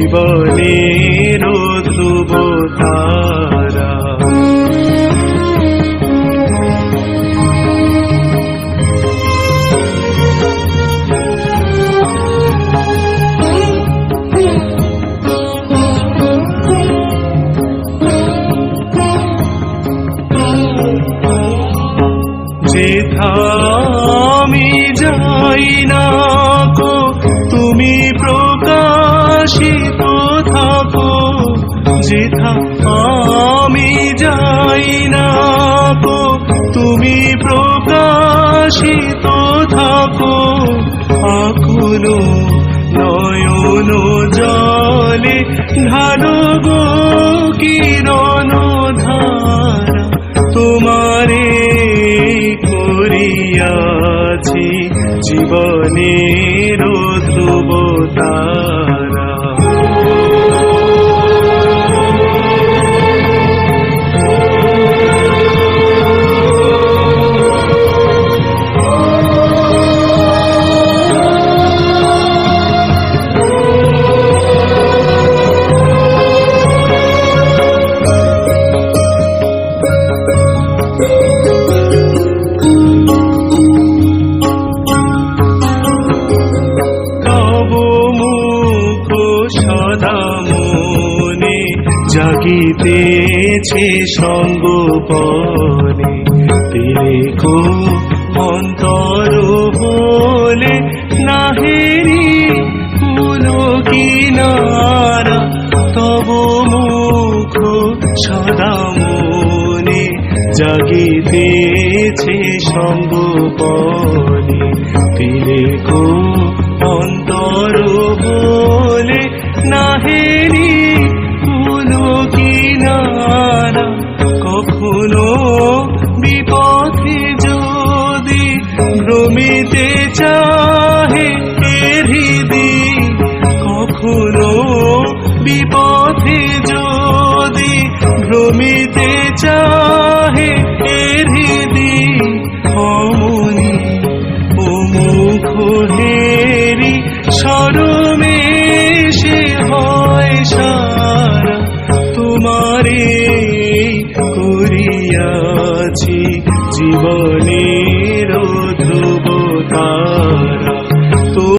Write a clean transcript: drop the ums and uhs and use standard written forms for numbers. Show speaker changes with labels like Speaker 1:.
Speaker 1: জীবনের ধ্রুব তারা। যেথা আমি যাই না কো তুমি প্রকাশিত থাকো, যেথা আমি যাই না কো তুমি প্রকাশিত থাকো। আকুল নয়ন জলে ঢালো গো কিরণ ধারা, তোমারে করিয়াছি জীবনের ধ্রুব তারা। জাগিতেছে সঙ্গপনে, তিলেকো অন্তর হলে নাহেরি কুলো কিনারা। তব মুখ সদা মনে জাগিতেছে সঙ্গপনে, তিলেকো অন্তর হলে নাহেরি কিনারা। কখনো বিপথে যদি ভ্রমিতে চাহে হৃদি, কখনো বিপথে যদি ভ্রমিতে চাহে হৃদি, অমনি ও মুখ হেরি সরমেশে হয় সারা। তোমারে করিয়াছি জীবনে